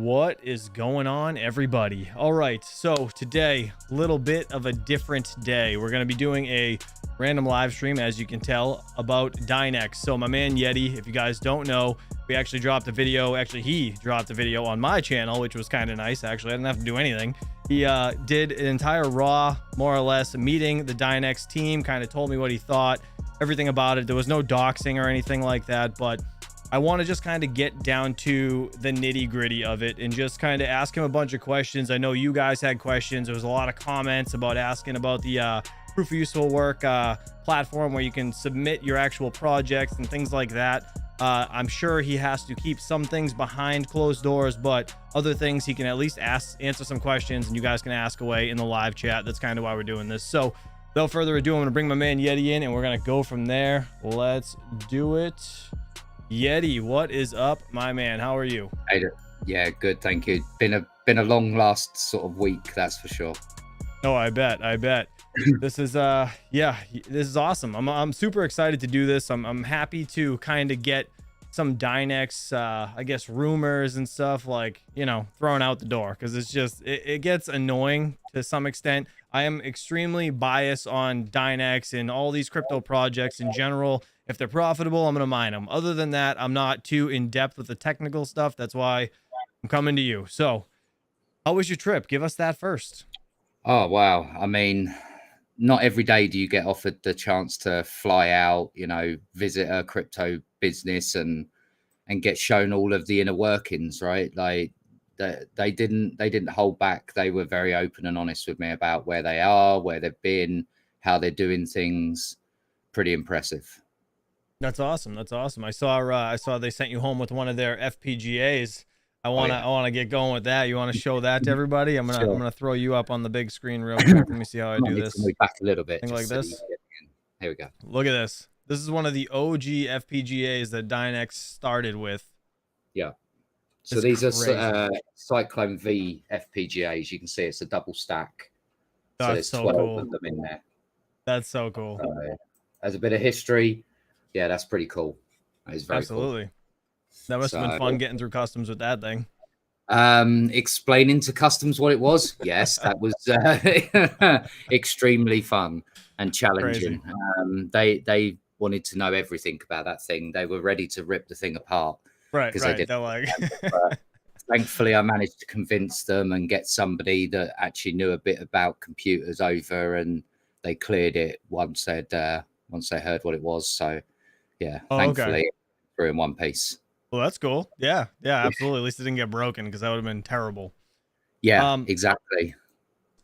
What is going on, everybody? All right, so today, a little bit of a different day. We're going to be doing a random live stream, as you can tell, about Dynex. So my man Yeti, if you guys don't know, we actually dropped a video. Actually, he dropped a video on my channel, which was kind of nice. Actually, I didn't have to do anything. He did an entire raw, more or less, meeting the Dynex team, kind of told me what he thought, everything about it. There was no doxing or anything like that, but I want to just kind of get down to the nitty gritty of it and just kind of ask him a bunch of questions. I know you guys had questions. There was a lot of comments about asking about the proof of useful work platform where you can submit your actual projects and things like that. I'm sure he has to keep some things behind closed doors, but other things he can at least answer some questions, and you guys can ask away in the live chat. That's kind of why we're doing this. So without further ado, I'm going to bring my man Yeti in, and we're going to go from there. Let's do it. Yeti, what is up, my man? How are you? Yeah, good, thank you. Been a long last sort of week, that's for sure. Oh, I bet. This is yeah, this is awesome. I'm super excited to do this. I'm happy to kind of get some Dynex I guess rumors and stuff, like, you know, thrown out the door, because it's just it gets annoying to some extent. I am extremely biased on Dynex and all these crypto projects in general. If they're profitable, I'm gonna mine them. Other than that, I'm not too in depth with the technical stuff. That's why I'm coming to you. So how was your trip? Give us that first. Oh wow, I mean, not every day do you get offered the chance to fly out, you know, visit a crypto business and get shown all of the inner workings, right? Like they didn't hold back. They were very open and honest with me about where they are, where they've been, how they're doing things. Pretty impressive. That's awesome. That's awesome. I saw they sent you home with one of their FPGAs. I wanna get going with that. You want to show that to everybody? I'm gonna throw you up on the big screen real quick. Let me see how I do this. Move back a little bit. Thing like this. Here we go. Look at this. This is one of the OG FPGAs that Dynex started with. Yeah. So these are Cyclone V FPGAs. You can see it's a double stack. That's so there's so 12 cool. of them in there. That's so cool. As a bit of history, yeah, that's pretty cool. That is very absolutely cool. That must have been fun getting through customs with that thing. Explaining to customs what it was. Yes, that was extremely fun and challenging. They wanted to know everything about that thing. They were ready to rip the thing apart. Right. They're like... Thankfully, I managed to convince them and get somebody that actually knew a bit about computers over, and they cleared it once they heard what it was. So, yeah, thankfully, we're in one piece. Well, that's cool. Yeah, absolutely. At least it didn't get broken, because that would have been terrible. Yeah, exactly.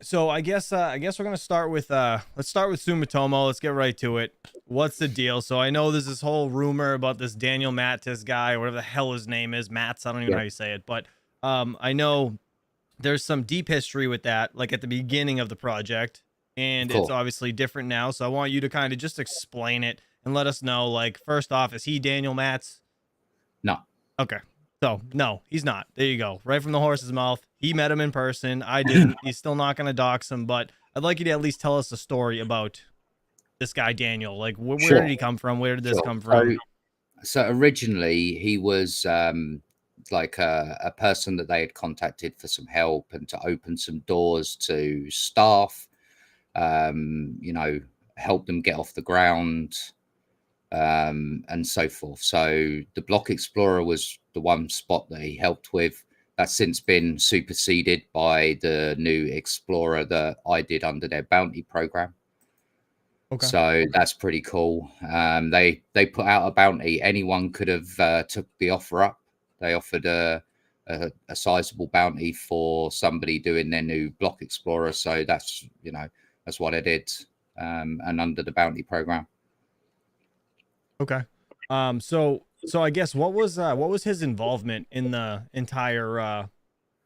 So I guess we're gonna start with let's start with Sumitomo. Let's get right to it. What's the deal? So I know there's this whole rumor about this Daniel Mattis guy, or whatever the hell his name is, Matz. I don't even know how you say it, but I know there's some deep history with that, like at the beginning of the project, and it's obviously different now. So I want you to kind of just explain it and let us know. Like, first off, is he Daniel Matz? No. Okay. So no, he's not. There you go. Right from the horse's mouth. He met him in person. I didn't. He's still not going to dox him, but I'd like you to at least tell us a story about this guy, Daniel. Like, where did he come from? Where did this come from? So originally he was like a person that they had contacted for some help and to open some doors to staff, you know, help them get off the ground, and so forth. So the Block Explorer was the one spot that he helped with. That's since been superseded by the new Explorer that I did under their bounty program. Okay. So that's pretty cool. They put out a bounty. Anyone could have took the offer up. They offered a sizable bounty for somebody doing their new Block Explorer. So that's, you know, that's what I did, and under the bounty program. Okay. So I guess what was his involvement in the entire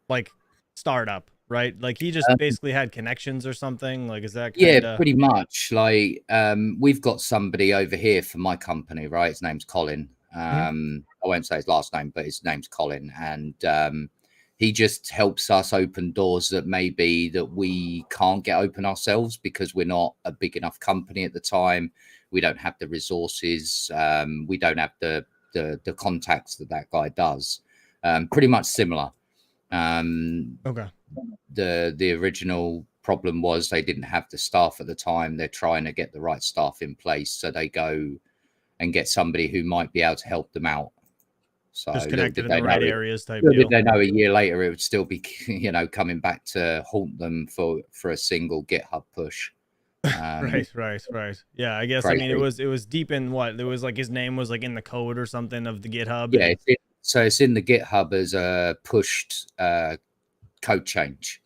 like startup, right? Like, he just basically had connections or something. Like, is that yeah, pretty much. Like, we've got somebody over here for my company, right? His name's Colin. I won't say his last name, but his name's Colin, and he just helps us open doors that maybe that we can't get open ourselves because we're not a big enough company at the time. We don't have the resources. We don't have the contacts that guy does. Pretty much similar. Okay. The original problem was they didn't have the staff at the time. They're trying to get the right staff in place, so they go and get somebody who might be able to help them out. So Just little connected did in they the right know, areas type little did deal. they know a year later it would still be, you know, coming back to haunt them for a single GitHub push. Right. Yeah, I guess, I mean, Crazy. it was deep in what? It was like his name was like in the code or something of the GitHub. Yeah, And so it's in the GitHub as a pushed code change.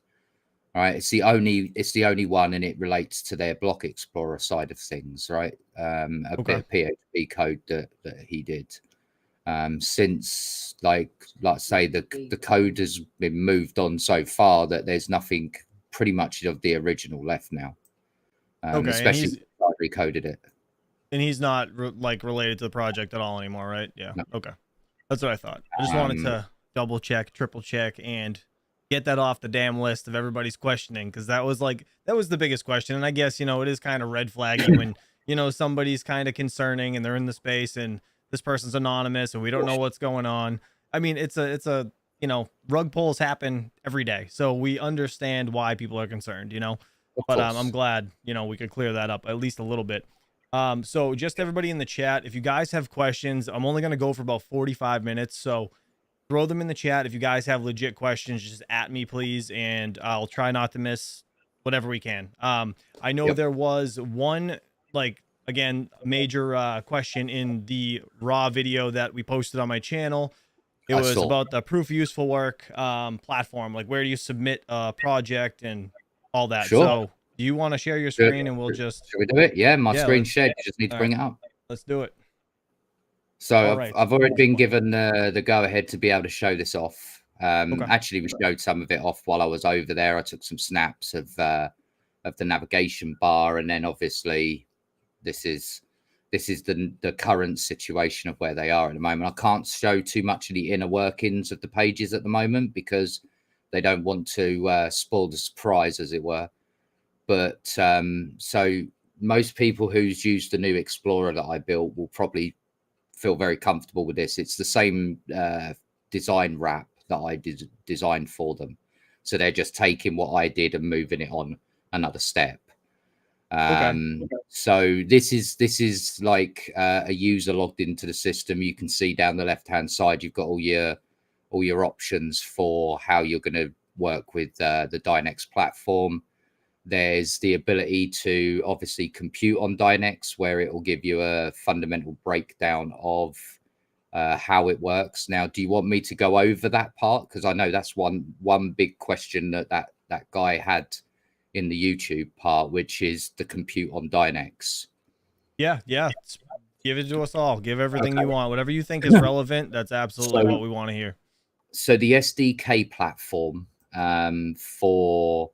Right, it's the only one, and it relates to their block explorer side of things, right? A bit okay. of PHP code that he did. Since like say the code has been moved on so far that there's nothing pretty much of the original left now. Okay, Especially when I recoded it. and he's not like related to the project at all anymore, right? Yeah. No. Okay. That's what I thought. I just wanted to double check, triple check, and get that off the damn list of everybody's questioning, because that was the biggest question. And I guess, you know, it is kind of red flaggy when, you know, somebody's kind of concerning and they're in the space and this person's anonymous and we don't know what's going on. I mean, it's a you know, rug pulls happen every day, so we understand why people are concerned, you know. Of But I'm course. glad, you know, we could clear that up at least a little bit. So just everybody in the chat, if you guys have questions, I'm only going to go for about 45 minutes. So throw them in the chat. If you guys have legit questions, just at me, please. And I'll try not to miss whatever we can. I know there was one, like, again, major question in the raw video that we posted on my channel. It was about the proof of useful work platform. Like, where do you submit a project and all that? Sure. So do you want to share your screen and we'll just... Should we do it? Yeah, my Yeah, screen's shared. You just need to all bring right, it up. let's do it. So All I've, right. I've already been given the go ahead to be able to show this off. Okay. Actually, we showed some of it off while I was over there. I took some snaps of the navigation bar, and then obviously this is the current situation of where they are at the moment. I can't show too much of the inner workings of the pages at the moment because they don't want to spoil the surprise, as it were. But so most people who's used the new Explorer that I built will probably feel very comfortable with this. It's the same design wrap that I designed for them. So they're just taking what I did and moving it on another step. So this is like a user logged into the system. You can see down the left hand side you've got all your options for how you're going to work with the Dynex platform. There's the ability to obviously compute on Dynex, where it will give you a fundamental breakdown of how it works. Now, do you want me to go over that part? Because I know that's one big question that guy had in the YouTube part, which is the compute on Dynex. Yeah. Give it to us all. Give everything you want. Whatever you think is relevant, that's absolutely what we want to hear. So the SDK platform for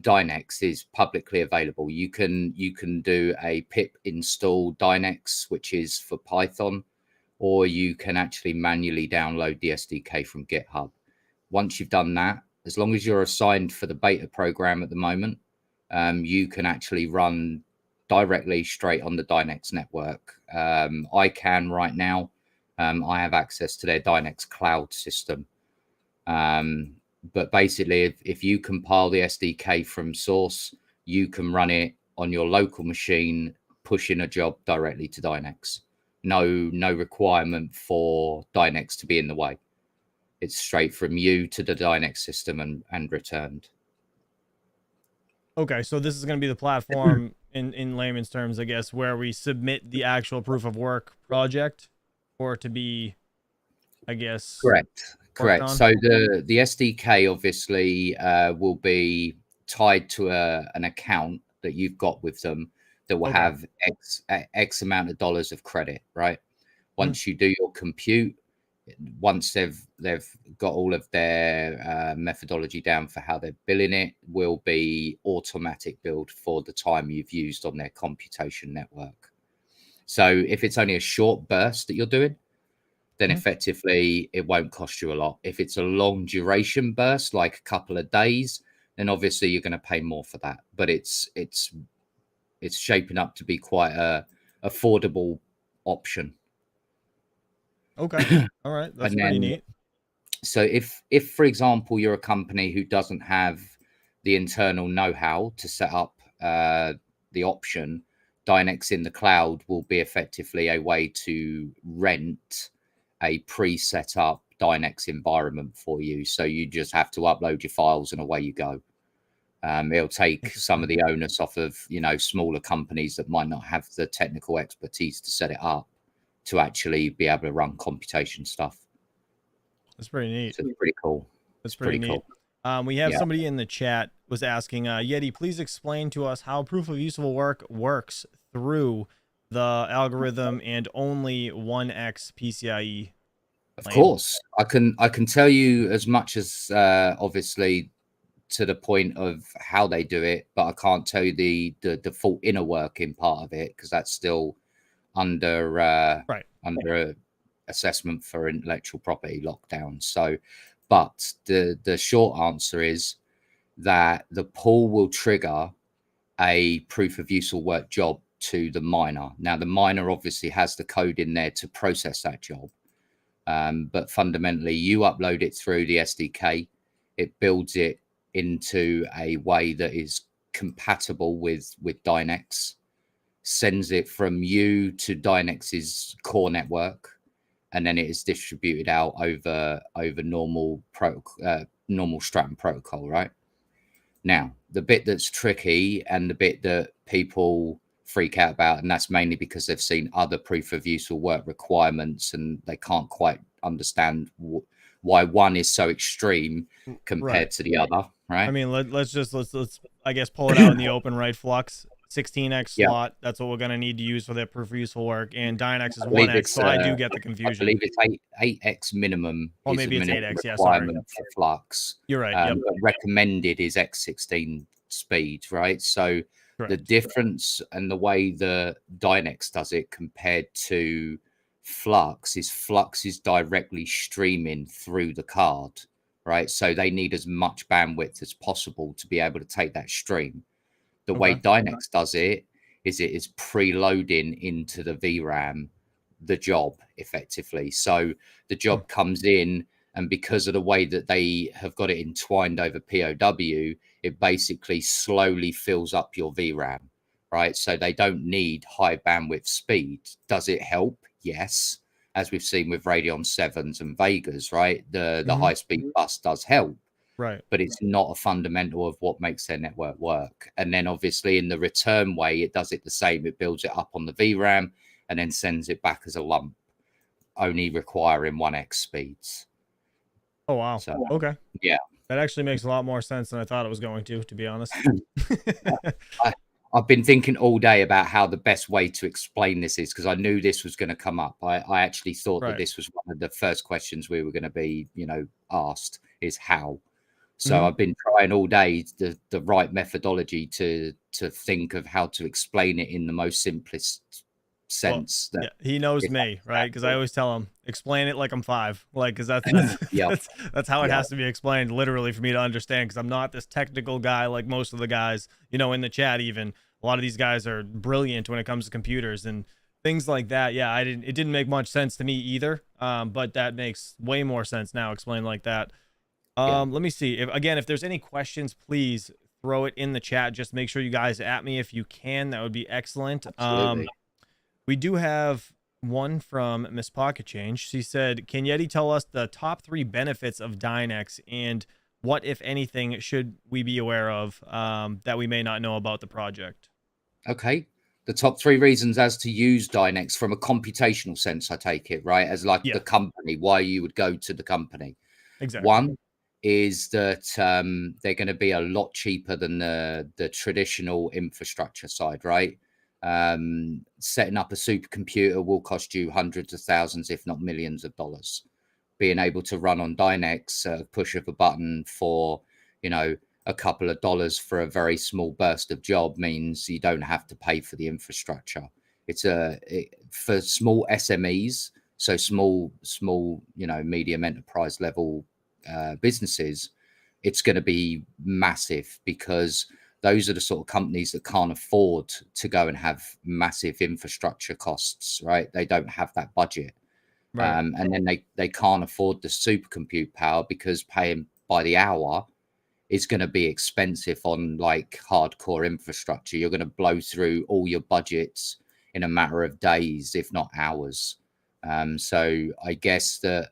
Dynex is publicly available. You can do a pip install Dynex, which is for Python, or you can actually manually download the SDK from GitHub. Once you've done that, as long as you're assigned for the beta program at the moment, you can actually run directly straight on the Dynex network. I can right now. I have access to their Dynex cloud system. But basically, if you compile the SDK from source, you can run it on your local machine, pushing a job directly to Dynex. No requirement for Dynex to be in the way. It's straight from you to the Dynex system and returned. Okay, so this is going to be the platform in layman's terms, I guess, where we submit the actual proof of work project for it to be, I guess, Correct. So the SDK obviously will be tied to an account that you've got with them that will have X amount of dollars of credit, right? Once you do your compute, once they've got all of their methodology down for how they're billing it, will be automatic billed for the time you've used on their computation network. So if it's only a short burst that you're doing, then effectively it won't cost you a lot. If it's a long duration burst, like a couple of days, then obviously you're going to pay more for that. But it's shaping up to be quite a affordable option. Okay. All right. That's pretty neat. So if for example you're a company who doesn't have the internal know-how to set up the option, Dynex in the cloud will be effectively a way to rent a pre-set up Dynex environment for you. So you just have to upload your files and away you go. It'll take some of the onus off of, you know, smaller companies that might not have the technical expertise to set it up to actually be able to run computation stuff. That's pretty neat. So it's pretty cool. That's pretty neat. Cool. We have somebody in the chat was asking, Yeti, please explain to us how proof of useful work works through the algorithm and only 1x PCIe. Of course, I can tell you as much as obviously to the point of how they do it, but I can't tell you the full inner working part of it because that's still under under assessment for intellectual property lockdown. So, but the short answer is that the pool will trigger a proof of useful work job to the miner. Now, the miner obviously has the code in there to process that job, but fundamentally, you upload it through the SDK. It builds it into a way that is compatible with Dynex, sends it from you to Dynex's core network, and then it is distributed out over normal Stratton protocol. Right now, the bit that's tricky and the bit that people freak out about, and that's mainly because they've seen other proof of useful work requirements and they can't quite understand why one is so extreme compared to the other, right? I mean, let's I guess pull it out in the open, right? Flux 16x slot. That's what we're gonna need to use for that proof of useful work. And Dynex is 1x, so I do get the confusion. I believe it's 8x minimum. Oh, maybe it's 8x. Yeah, sorry. For Flux. You're right. Yep. But recommended is x16 speed, right? So the difference and the way the Dynex does it compared to Flux is directly streaming through the card, right? So they need as much bandwidth as possible to be able to take that stream. The way Dynex does it is preloading into the VRAM the job effectively. So the job comes in, and because of the way that they have got it entwined over POW, it basically slowly fills up your VRAM, right? So they don't need high bandwidth speed. Does it help? Yes. As we've seen with Radeon 7s and Vegas, right? The high speed bus does help. Right. But it's not a fundamental of what makes their network work. And then obviously in the return way, it does it the same. It builds it up on the VRAM and then sends it back as a lump, only requiring 1x speeds. Oh, wow. So, okay. Yeah. That actually makes a lot more sense than I thought it was going to be honest. I've been thinking all day about how the best way to explain this is, because I knew this was going to come up. I actually thought that this was one of the first questions we were going to be, asked is how. So I've been trying all day the right methodology to think of how to explain it in the most simplest sense. Well, he knows me, right? Because I always tell him, explain it like I'm 5, like, because that's how it has to be explained, literally, for me to understand. Because I'm not this technical guy like most of the guys, in the chat. Even a lot of these guys are brilliant when it comes to computers and things like that. Yeah, it didn't make much sense to me either. But that makes way more sense now, explained like that. Let me see if there's any questions, please throw it in the chat. Just make sure you guys at me if you can. That would be excellent. Absolutely. We do have one from Miss Pocket Change. She said, can Yeti tell us the top 3 benefits of Dynex and what, if anything, should we be aware of that we may not know about the project? Okay. The top 3 reasons as to use Dynex from a computational sense, I take it, right? As like the company, why you would go to the company. Exactly. One is that they're going to be a lot cheaper than the traditional infrastructure side, right? Setting up a supercomputer will cost you hundreds of thousands, if not millions of dollars. Being able to run on Dynex, push of a button for, a couple of dollars for a very small burst of job means you don't have to pay for the infrastructure. It's for small SMEs, so small, medium enterprise level businesses, it's going to be massive, because those are the sort of companies that can't afford to go and have massive infrastructure costs, right? They don't have that budget. Right. And then they can't afford the supercompute power because paying by the hour is going to be expensive on like hardcore infrastructure. You're going to blow through all your budgets in a matter of days, if not hours. So I guess that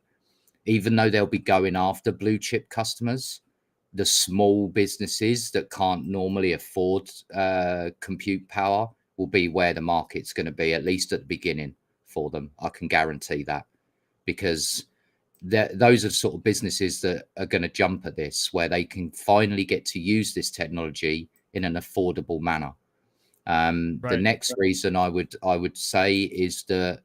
even though they'll be going after blue chip customers, the small businesses that can't normally afford compute power will be where the market's going to be, at least at the beginning for them. I can guarantee that, because those are sort of businesses that are going to jump at this, where they can finally get to use this technology in an affordable manner. The next reason I would say is that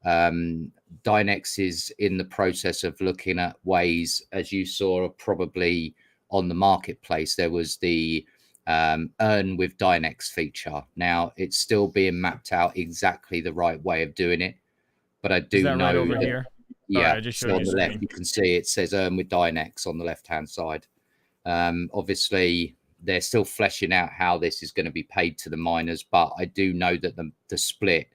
Dynex is in the process of looking at ways, as you saw probably on the marketplace, there was the earn with Dynex feature. Now it's still being mapped out exactly the right way of doing it, but I do know right over that, here. yeah, I just so showed on you the left screen. you can see it says earn with Dynex on the left hand side. Obviously they're still fleshing out how this is going to be paid to the miners, but I do know that the split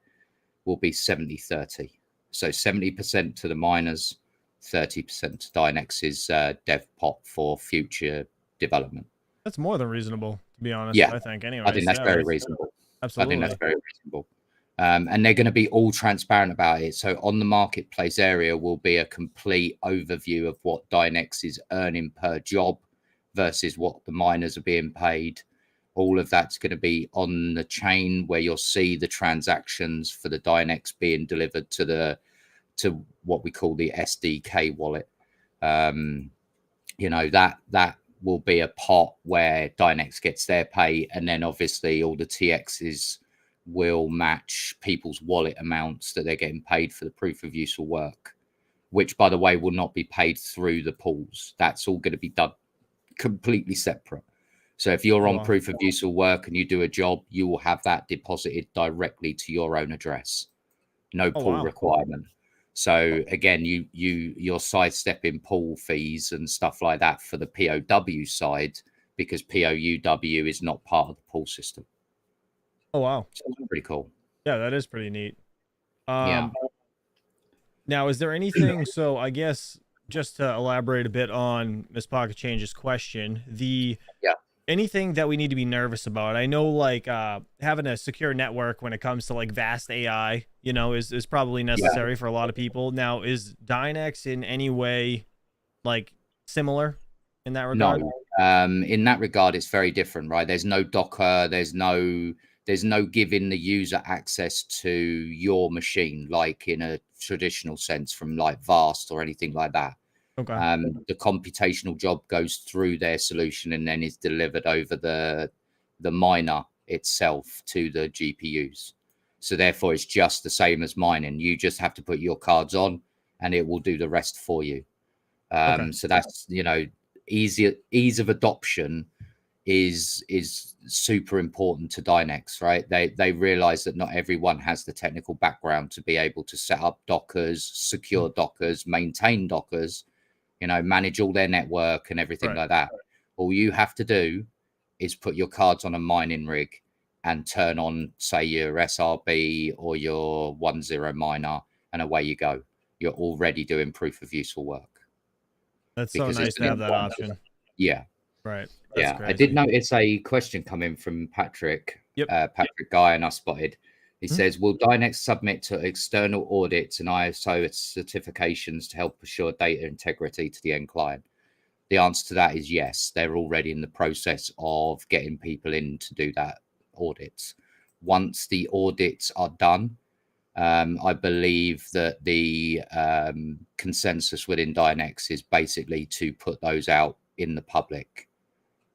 will be 70-30. So 70% to the miners, 30% to Dynex's dev pot for future development. That's more than reasonable, to be honest. Yeah, I think. I Anyways, think that's yeah, very reasonable. I think that's absolutely. very reasonable. And they're going to be all transparent about it. So on the marketplace area will be a complete overview of what Dynex is earning per job versus what the miners are being paid. All of that's going to be on the chain, where you'll see the transactions for the Dynex being delivered to what we call the SDK wallet. You know, that will be a pot where Dynex gets their pay, and then obviously all the TXs will match people's wallet amounts that they're getting paid for the proof of useful work, which, by the way, will not be paid through the pools. That's all going to be done completely separate. So if you're on proof of useful work and you do a job, you will have that deposited directly to your own address. No pool requirement. So again, you're sidestepping pool fees and stuff like that for the POW side, because POUW is not part of the pool system. Oh wow. So it's pretty cool. Yeah, that is pretty neat. Yeah. Now, is there anything? So I guess just to elaborate a bit on Miss Pocket Change's question, anything that we need to be nervous about? I know, like, having a secure network when it comes to like vast AI, you know, is probably necessary for a lot of people. Now, is Dynex in any way like similar in that regard? No, in that regard, it's very different, right? There's no Docker, there's no giving the user access to your machine, like in a traditional sense from like Vast or anything like that. Okay. The computational job goes through their solution and then is delivered over the miner itself to the GPUs. So therefore, it's just the same as mining. You just have to put your cards on, and it will do the rest for you. So that's, you know, ease of adoption is super important to Dynex, right? They realize that not everyone has the technical background to be able to set up Dockers, secure Dockers, maintain Dockers, you know, manage all their network and everything like that. All you have to do is put your cards on a mining rig and turn on, say, your SRB or your 1.0 miner, and away you go. You're already doing proof of useful work. That's so nice to have that option. Yeah. Right. That's crazy. I did notice a question coming from Patrick. Patrick Guy, and I spotted. He says, will Dynex submit to external audits and ISO certifications to help assure data integrity to the end client? The answer to that is yes. They're already in the process of getting people in to do that audits. Once the audits are done, I believe that the consensus within Dynex is basically to put those out in the public,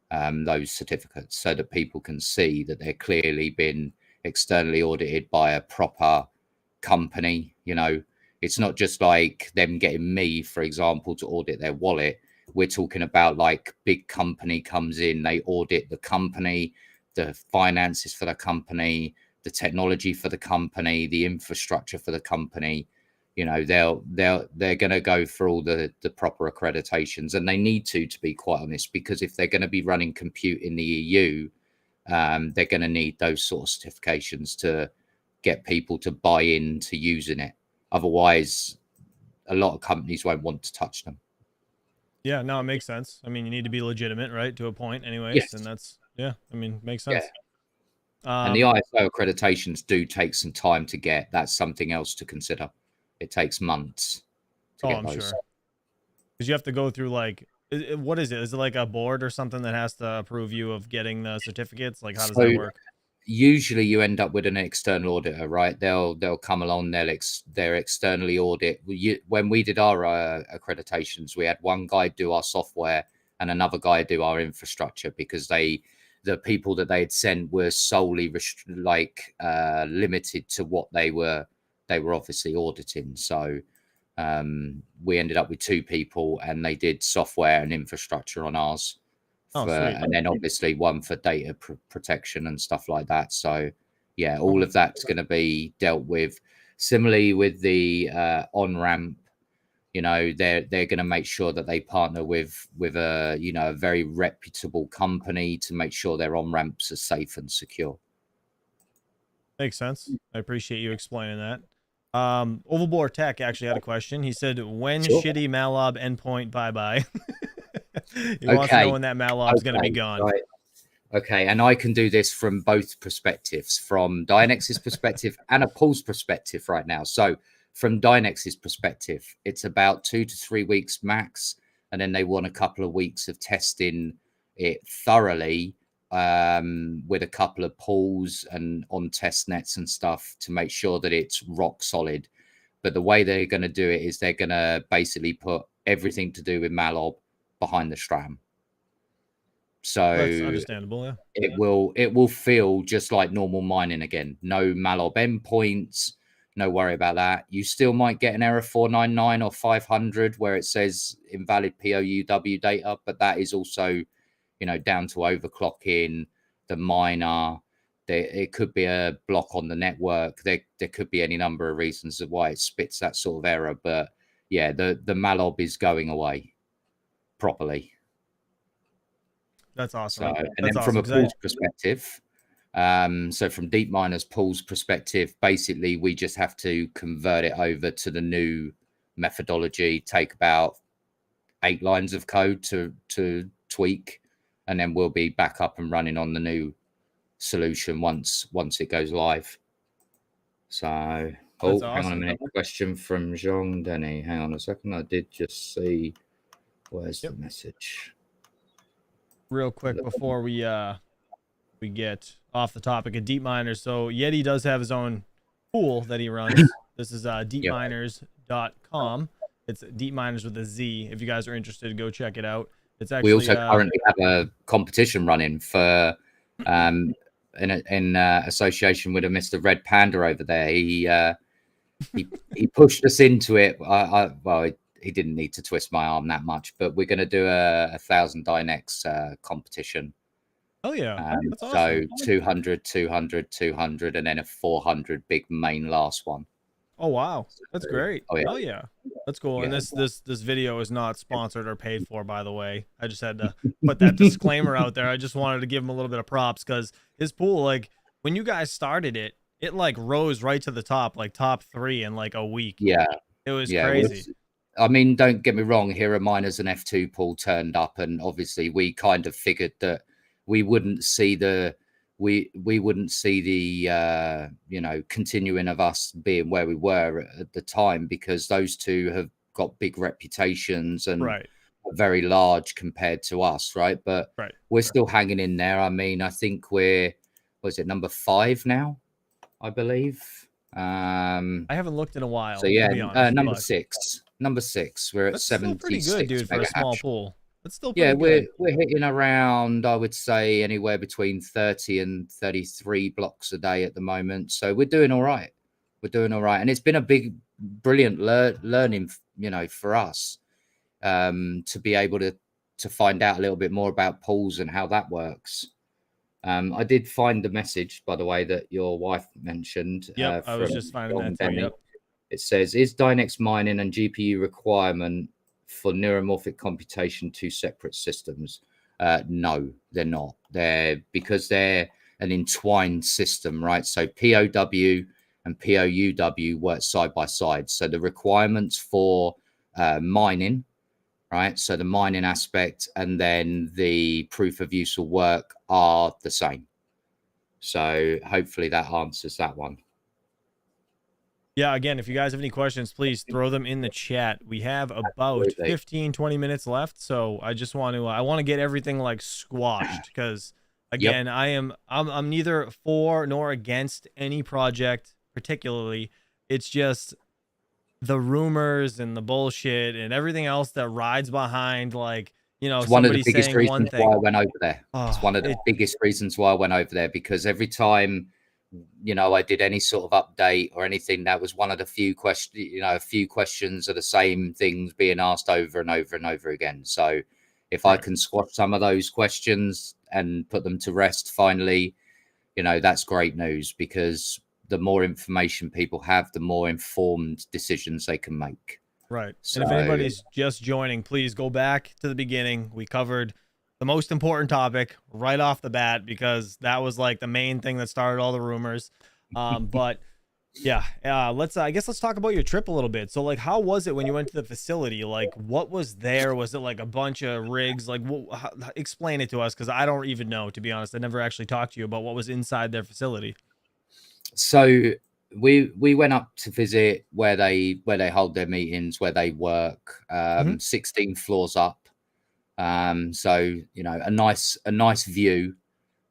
those certificates, so that people can see that they're clearly been externally audited by a proper company. You know, it's not just like them getting me, for example, to audit their wallet. We're talking about like big company comes in, they audit the company, the finances for the company, the technology for the company, the infrastructure for the company. You know, they're going to go for all the proper accreditations, and they need to be quite honest, because if they're going to be running compute in the EU, they're going to need those sort of certifications to get people to buy into using it. Otherwise, a lot of companies won't want to touch them. Yeah, no, it makes sense. I mean, you need to be legitimate, right, to a point, anyways, Yes. and that's I mean, makes sense. And the ISO accreditations do take some time to get. That's something else to consider. It takes months to get I'm those. sure, because you have to go through like, what is it? Is it like a board or something that has to approve you of getting the certificates? Like, how does that work? Usually you end up with an external auditor, right? They'll come along, they're externally audit. When we did our accreditations, we had one guy do our software and another guy do our infrastructure, because the people that they had sent were solely limited to what they were obviously auditing. So we ended up with 2 people, and they did software and infrastructure on ours. And then obviously one for data protection and stuff like that. So yeah, all of that's going to be dealt with. Similarly with the on-ramp, you know, they're going to make sure that they partner with a, you know, a very reputable company to make sure their on-ramps are safe and secure. Makes sense. I appreciate you explaining that. Ovalbore Tech actually had a question. He said, when shitty Malab endpoint bye-bye? He wants to know when that Malab's going to be gone. Right. Okay, and I can do this from both perspectives, from Dynex's perspective and a Pool's perspective right now. So from Dynex's perspective, it's about 2 to 3 weeks max, and then they want a couple of weeks of testing it thoroughly with a couple of pools and on test nets and stuff to make sure that it's rock solid. But the way they're going to do it is they're going to basically put everything to do with Malab behind the STRAM. So that's understandable. Yeah, it will feel just like normal mining again. No Malab endpoints, no worry about that. You still might get an error 499 or 500 where it says invalid POUW data, but that is also, you know, down to overclocking the miner. It could be a block on the network. There could be any number of reasons of why it spits that sort of error. But yeah, the Malab is going away properly. That's awesome. So, and then from a Pool's perspective, so from Deep Miner's Pool's perspective, basically we just have to convert it over to the new methodology, take about 8 lines of code to tweak, and then we'll be back up and running on the new solution once it goes live. So hang on a minute. Question from Jean Denny. Hang on a second. I did just see, where's the message? Real quick before we get off the topic of deep miners. So Yeti does have his own pool that he runs. This is deepminers.com. It's Deep Miners with a Z. If you guys are interested, go check it out. It's actually, we also currently have a competition running for in association with a Mr. Red Panda over there. He pushed us into it. Well, he didn't need to twist my arm that much, but we're going to do a 1,000 Dynex competition. Oh yeah, that's awesome. So 200, and then a 400 big main last one. Oh wow, that's great. Oh yeah, that's cool. Yeah. And this video is not sponsored or paid for, by the way. I just had to put that disclaimer out there. I just wanted to give him a little bit of props, because his pool, like when you guys started it like rose right to the top, like top 3 in like a week. Yeah, it was crazy. I mean, don't get me wrong. Here at Miners and F2 Pool turned up, and obviously we kind of figured that we wouldn't see the you know, continuing of us being where we were at the time, because those two have got big reputations and are very large compared to us, right? But we're still hanging in there. I mean, I think was it number 5 now, I believe. I haven't looked in a while. So yeah, number 6. We're at 76. Pretty good, dude, for a small pool. That's still we're hitting around, I would say, anywhere between 30 and 33 blocks a day at the moment. So we're doing all right. And it's been a brilliant learning, you know, for us to be able to find out a little bit more about pools and how that works. I did find the message, by the way, that your wife mentioned. Yeah, I was just finding that too. It says, is Dynex mining and GPU requirement for neuromorphic computation 2 separate systems? No, they're not. Because they're an entwined system, right? So POW and POUW work side by side. So the requirements for mining, right? So the mining aspect and then the proof of use will work are the same. So hopefully that answers that one. Yeah, again, if you guys have any questions, please throw them in the chat. We have about Absolutely. 15-20 minutes left, so I just want to I want to get everything like squashed, because again, I'm neither for nor against any project particularly. It's just the rumors and the bullshit and everything else that rides behind, like, you know, It's one of the somebody biggest saying one reasons why thing. I went over there. It's one of the It biggest reasons why I went over there, because every time, you know, I did any sort of update or anything, that was one of the few questions, you know, a few questions are the same things being asked over and over and over again. So if I can squash some of those questions and put them to rest finally, you know, that's great news, because the more information people have, the more informed decisions they can make. Right. So, And if anybody's just joining, please go back to the beginning. We covered the most important topic right off the bat, because that was like the main thing that started all the rumors. But yeah, I guess let's talk about your trip a little bit. So like, how was it when you went to the facility? Like, what was there? Was it like a bunch of rigs? Like, explain it to us, because I don't even know, to be honest. I never actually talked to you about what was inside their facility. So we went up to visit where they hold their meetings, where they work, 16 floors up. So, you know, a nice view,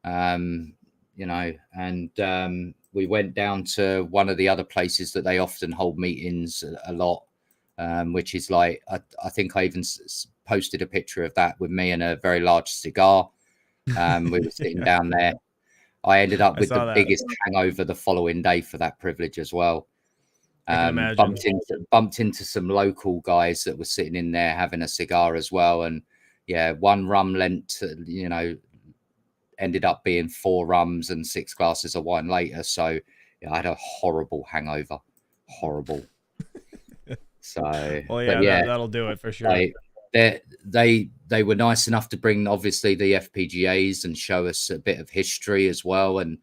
you know, and we went down to one of the other places that they often hold meetings a lot, which is like, I think I even posted a picture of that with me and a very large cigar. We were sitting down there. I ended up with the biggest hangover the following day for that privilege as well. I can imagine. Bumped into some local guys that were sitting in there having a cigar as well. And yeah, one rum lent, you know, ended up being 4 rums and 6 glasses of wine later. So yeah, I had a horrible hangover. Horrible. So, well, yeah, yeah, that'll do it for sure. They were nice enough to bring obviously the FPGAs and show us a bit of history as well, and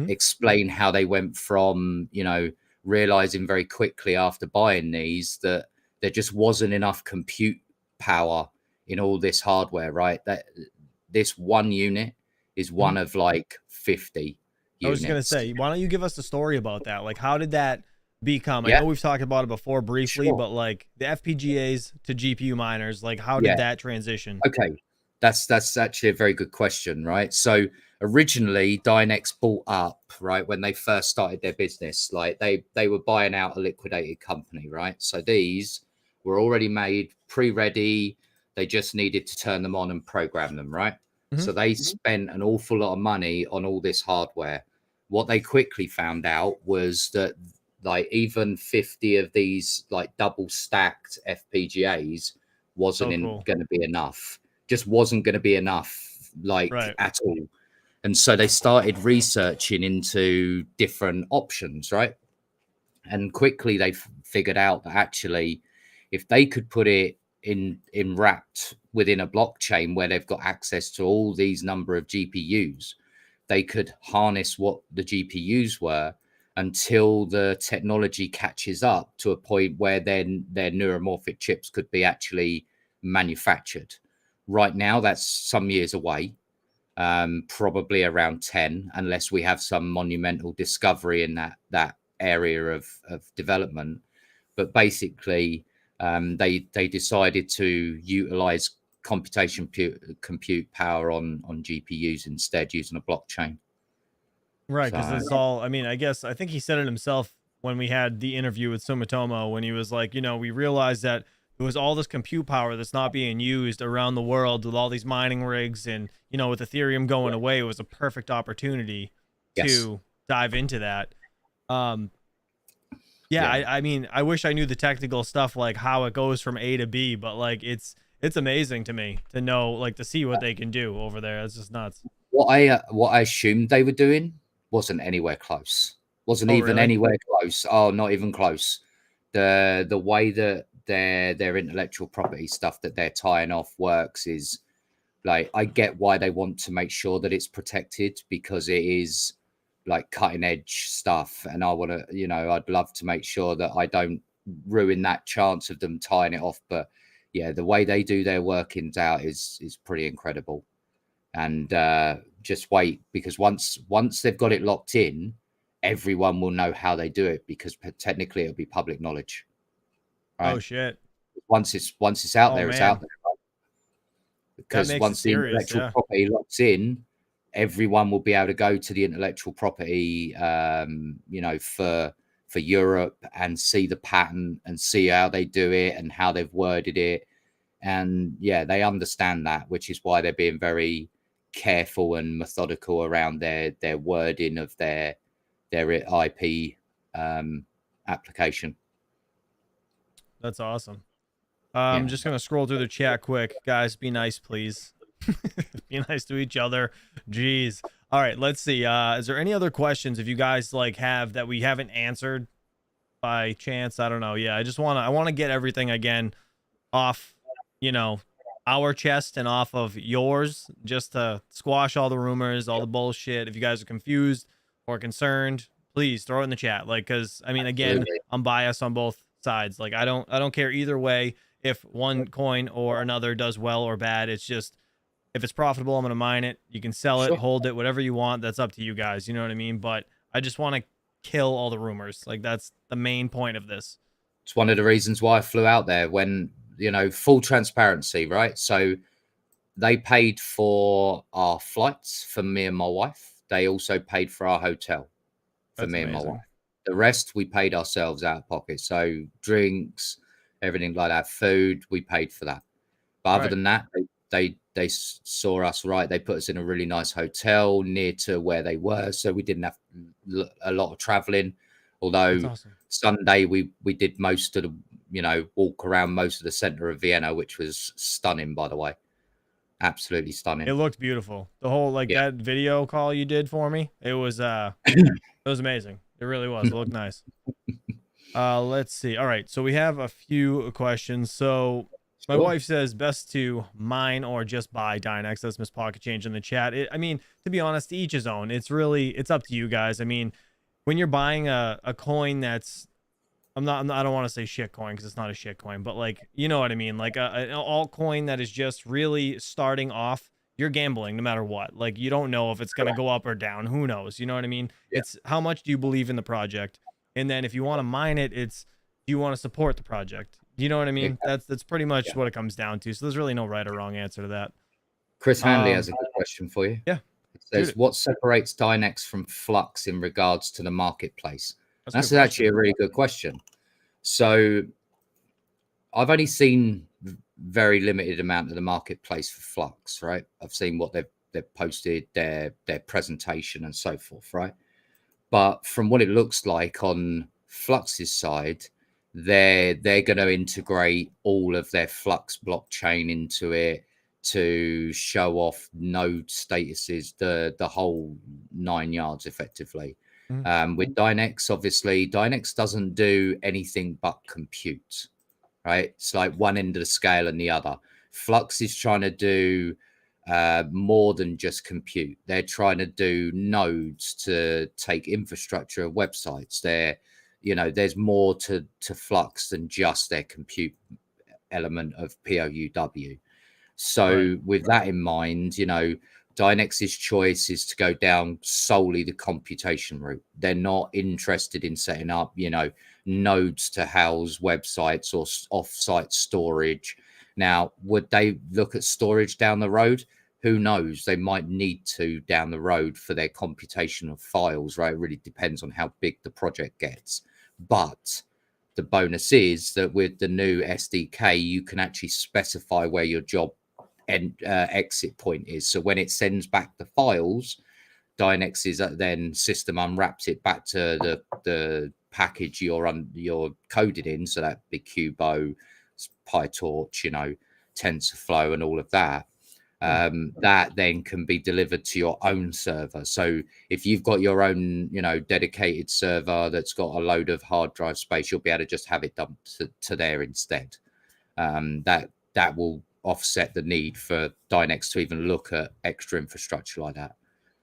explain how they went from, you know, realizing very quickly after buying these that there just wasn't enough compute power in all this hardware, right? That this one unit is one of like 50 units. I was going to say, why don't you give us the story about that? Like, how did that become? Yeah. I know we've talked about it before briefly, but like the FPGAs to GPU miners, like how did that transition? Okay, that's actually a very good question, right? So originally Dynex bought up, right, when they first started their business, like they were buying out a liquidated company, right? So these were already made, pre-ready. They just needed to turn them on and program them, right? So they spent an awful lot of money on all this hardware. What they quickly found out was that like even 50 of these like double stacked FPGAs wasn't going to be enough. Just wasn't going to be enough, like at all. And so they started researching into different options, right? And quickly they figured out that actually, if they could put it in wrapped within a blockchain where they've got access to all these number of GPUs, they could harness what the GPUs were until the technology catches up to a point where then their neuromorphic chips could be actually manufactured. Right now, that's some years away, probably around 10, unless we have some monumental discovery in that area of development. But basically, they decided to utilize compute power on GPUs instead, using a blockchain. Right, because it's all, I mean, I think he said it himself when we had the interview with Sumitomo, when he was like, you know, we realized that there was all this compute power that's not being used around the world with all these mining rigs, and, you know, with Ethereum going away, it was a perfect opportunity to dive into that. I mean, I wish I knew the technical stuff, like how it goes from A to B, but like it's amazing to me to know, like, to see what they can do over there. It's just nuts. What I assumed they were doing wasn't anywhere close. Wasn't even anywhere close. Oh, not even close. The way that their intellectual property stuff that they're tying off works is like, I get why they want to make sure that it's protected, because it is like cutting edge stuff, and I want to, you know, I'd love to make sure that I don't ruin that chance of them tying it off. But yeah, the way they do their workings out is pretty incredible. And just wait, because once they've got it locked in, everyone will know how they do it, because technically it'll be public knowledge. Right? Oh shit. Once it's out there, it's out there. Right? Because once the intellectual property locks in, everyone will be able to go to the intellectual property, you know, for Europe, and see the pattern and see how they do it and how they've worded it. And yeah, they understand that, which is why they're being very careful and methodical around their wording of their IP application. That's awesome. I'm just gonna scroll through the chat quick, guys. Be nice, please. Be nice to each other. Jeez. All right, let's see. Is there any other questions if you guys like have that we haven't answered by chance? I don't know. Yeah, I want to get everything again off, you know, our chest and off of yours, just to squash all the rumors, all the bullshit. If you guys are confused or concerned, please throw it in the chat. Like, because I mean, again, I'm biased on both sides. Like, I don't care either way if one coin or another does well or bad. It's just, if it's profitable, I'm gonna mine it. You can sell it, hold it, whatever you want. That's up to you guys. You know what I mean? But I just want to kill all the rumors. Like, that's the main point of this. It's one of the reasons why I flew out there. When, you know, full transparency, right? So they paid for our flights for me and my wife. They also paid for our hotel for me and my wife. The rest we paid ourselves out of pocket. So drinks, everything like that, food, we paid for that. But other than that, they saw us, right? They put us in a really nice hotel near to where they were, so we didn't have a lot of traveling. Although Sunday we did most of the, you know, walk around most of the center of Vienna, which was stunning, by the way. Absolutely stunning. It looked beautiful. The whole, like, that video call you did for me, it was amazing. It really was. It looked nice. Let's see. All right, so we have a few questions. So my wife says best to mine or just buy Dynex. That's Miss Pocket Change in the chat. I mean, to be honest, to each his own. It's up to you guys. I mean, when you're buying a coin that's, I don't want to say shit coin, because it's not a shit coin, but like, you know what I mean? Like an altcoin that is just really starting off, you're gambling no matter what. Like, you don't know if it's going to go up or down. Who knows? You know what I mean? Yeah. It's how much do you believe in the project? And then if you want to mine it, it's, do you want to support the project? You know what I mean? That's pretty much what it comes down to. So there's really no right or wrong answer to that. Chris Hanley has a good question for you. Yeah. It says, what separates Dynex from Flux in regards to the marketplace? That's actually a really good question. So I've only seen very limited amount of the marketplace for Flux, right? I've seen what they've posted, their presentation and so forth, right? But from what it looks like on Flux's side, they're going to integrate all of their Flux blockchain into it to show off node statuses, the whole 9 yards effectively. With Dynex, obviously, Dynex doesn't do anything but compute, right? It's like one end of the scale and the other. Flux is trying to do more than just compute. They're trying to do nodes to take infrastructure of websites. You know, there's more to Flux than just their compute element of POUW. So with that in mind, you know, Dynex's choice is to go down solely the computation route. They're not interested in setting up, you know, nodes to house websites or off-site storage. Now, would they look at storage down the road? Who knows? They might need to down the road for their computational files, right? It really depends on how big the project gets. But the bonus is that with the new SDK, you can actually specify where your job and exit point is. So when it sends back the files, Dynex's then system unwraps it back to the package you're coded in. So that'd be Cubo, PyTorch, you know, TensorFlow and all of that. That then can be delivered to your own server. So if you've got your own, you know, dedicated server that's got a load of hard drive space, you'll be able to just have it dumped to there instead. That will offset the need for Dynex to even look at extra infrastructure like that.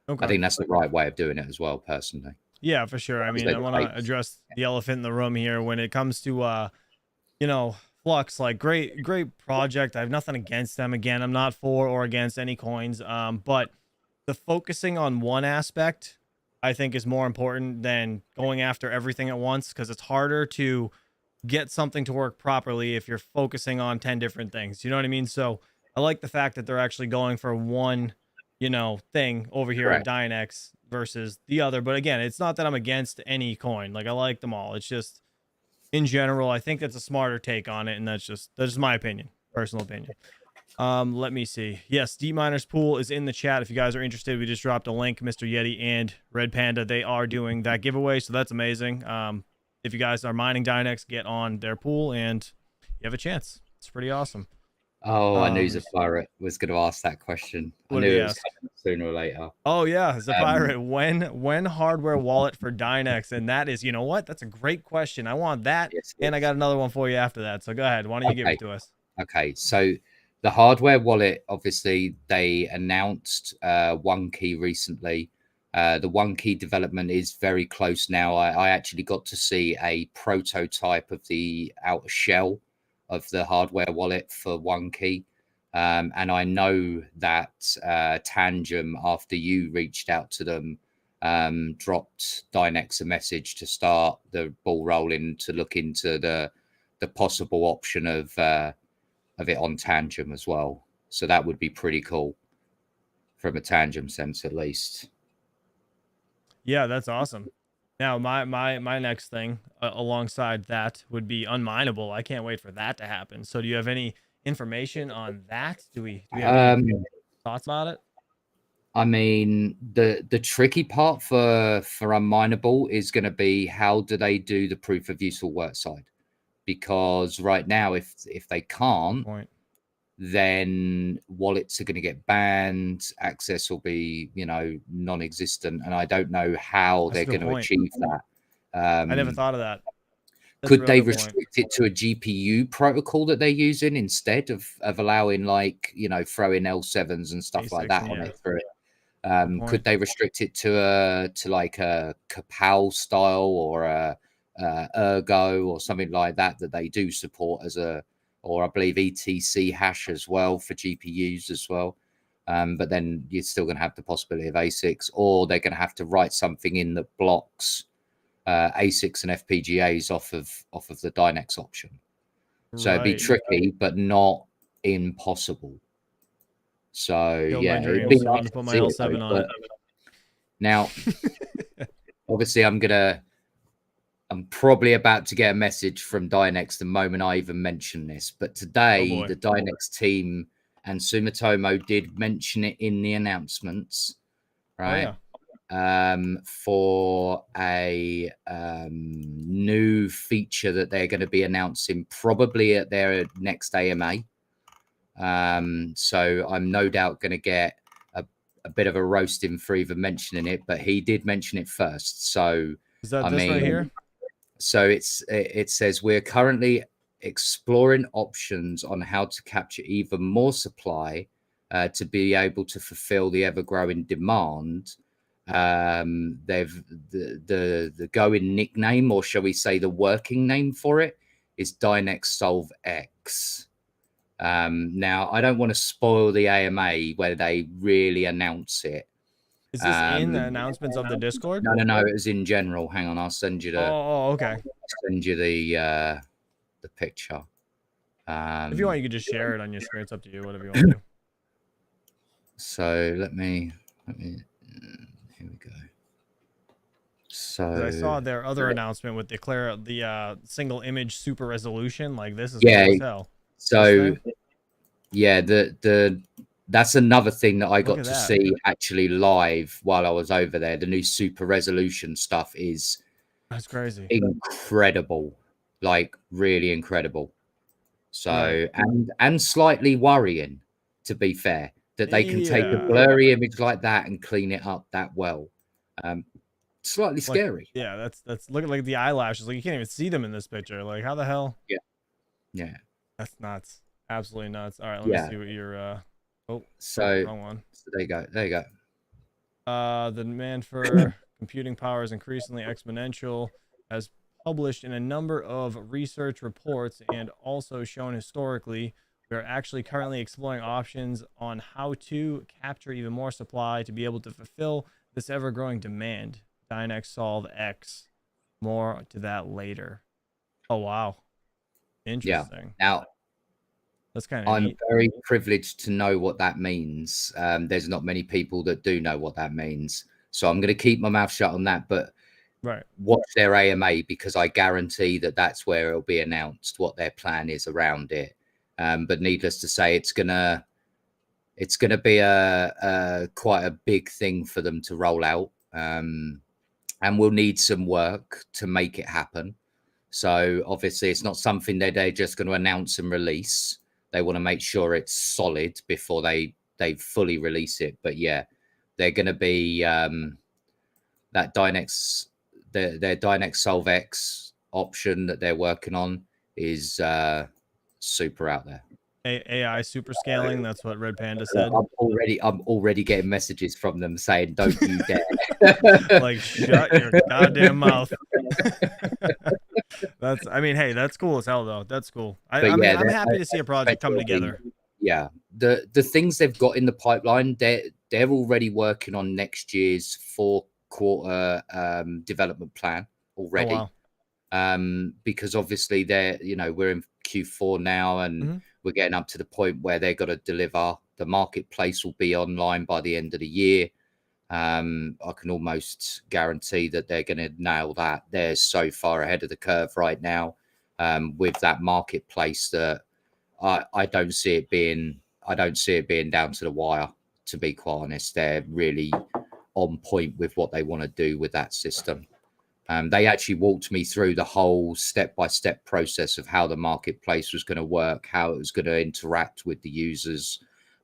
I think that's the right way of doing it as well, personally. Yeah, for sure. I mean, I want to address the elephant in the room here when it comes to you know, Flux. Like, great project. I have nothing against them. Again, I'm not for or against any coins. But the focusing on one aspect, I think, is more important than going after everything at once, because it's harder to get something to work properly if you're focusing on 10 different things. You know what I mean? So I like the fact that they're actually going for one, thing over here at Correct. Dynex versus the other. But again, it's not that I'm against any coin. Like, I like them all. It's just in general, I think that's a smarter take on it, and that's just my opinion, personal opinion. Let me see. Yes, Deep Miners Pool is in the chat. If you guys are interested, we just dropped a link. Mr. Yeti and Red Panda, they are doing that giveaway, so that's amazing. If you guys are mining Dynex, get on their pool and you have a chance. It's pretty awesome. Oh, I knew Zappirate was going to ask that question. I What knew did he it was ask? coming sooner or later. Oh yeah, Zapirate. When hardware wallet for Dynex? And that is, you know what? That's a great question. I want that, Yes, and I got another one for you after that. So go ahead. Why don't you give okay. it to us? Okay, so the hardware wallet, obviously, they announced one key recently. The one key development is very close now. I actually got to see a prototype of the outer shell of the hardware wallet for one key. And I know that Tangem, after you reached out to them, dropped Dynex a message to start the ball rolling to look into the possible option of it on Tangem as well. So that would be pretty cool from a Tangem sense, at least. Yeah, that's awesome. Now, my next thing alongside that would be unMineable. I can't wait for that to happen. So, do you have any information on that? Do we have any thoughts about it? I mean, the tricky part for unMineable is going to be how do they do the proof of useful work side? Because right now, if they can't, then wallets are going to get banned. Access will be, non-existent, and I don't know how they're going to achieve that. I never thought of that. Could they restrict it to a GPU protocol that they're using instead of allowing, like, throwing L7s and stuff like that on it for it? Could they restrict it to like a Capal style or a Ergo or something like that they do support or I believe ETC hash as well for GPUs as well. But then you're still going to have the possibility of ASICs, or they're going to have to write something in that blocks ASICs and FPGAs off of the Dynex option. So it'd be tricky, but not impossible. So yeah, it'd be nice to put my L7 on it. Now, obviously, I'm probably about to get a message from Dynex the moment I even mention this. But today, the Dynex team and Sumitomo did mention it in the announcements, right? For a new feature that they're going to be announcing probably at their next AMA. So I'm no doubt going to get a bit of a roasting for even mentioning it, but he did mention it first. So is that this right here? So it says we're currently exploring options on how to capture even more supply to be able to fulfill the ever-growing demand. They've the going nickname, or shall we say the working name for it, is Dynex Solve X. Now, I don't want to spoil the AMA where they really announce it. Is this in the announcements of the Discord? No. It was in general. Hang on, I'll send you the. Oh, okay. Send you the picture. If you want, you could just share it on your screen. It's up to you. Whatever you want to do. So let me. Here we go. So I saw their other announcement with the single image super resolution. Like, this is cool as hell. So yeah, that's another thing that I got to see actually live while I was over there. The new super resolution stuff is that's crazy, incredible, like really incredible. So and slightly worrying, to be fair, that they can take a blurry image like that and clean it up that well. Slightly scary. Yeah, that's looking like the eyelashes. Like, you can't even see them in this picture. Like, how the hell? Yeah. That's nuts. Absolutely nuts. All right, let me see what your wrong one. So there you go. The demand for computing power is increasingly exponential, as published in a number of research reports and also shown historically. We are actually currently exploring options on how to capture even more supply to be able to fulfill this ever-growing demand. Dynex Solve X. More to that later. Oh, wow. Yeah. Interesting. Now, That's kind of I'm neat. very privileged to know what that means. There's not many people that do know what that means. So I'm going to keep my mouth shut on that, but Right. watch their AMA, because I guarantee that that's where it'll be announced what their plan is around it. But needless to say, it's gonna be a quite a big thing for them to roll out, and we'll need some work to make it happen. So obviously, it's not something that they're just going to announce and release. They want to make sure it's solid before they fully release it. But yeah, they're going to be that Dynex, their Dynex Solve X option that they're working on is super out there. AI super scaling. That's what Red Panda said. I'm already getting messages from them saying, "Don't you dare!" Like, shut your goddamn mouth. That's, I mean, hey, that's cool as hell though. That's cool. I'm happy to see a project come together. Yeah, the things they've got in the pipeline, they're already working on next year's 4-quarter development plan already. Oh, wow. Because obviously we're in Q4 now, and we're getting up to the point where they've got to deliver. The marketplace will be online by the end of the year. I can almost guarantee that they're going to nail that. They're so far ahead of the curve right now with that marketplace that I don't see it being down to the wire, to be quite honest. They're really on point with what they want to do with that system. They actually walked me through the whole step-by-step process of how the marketplace was going to work, how it was going to interact with the users,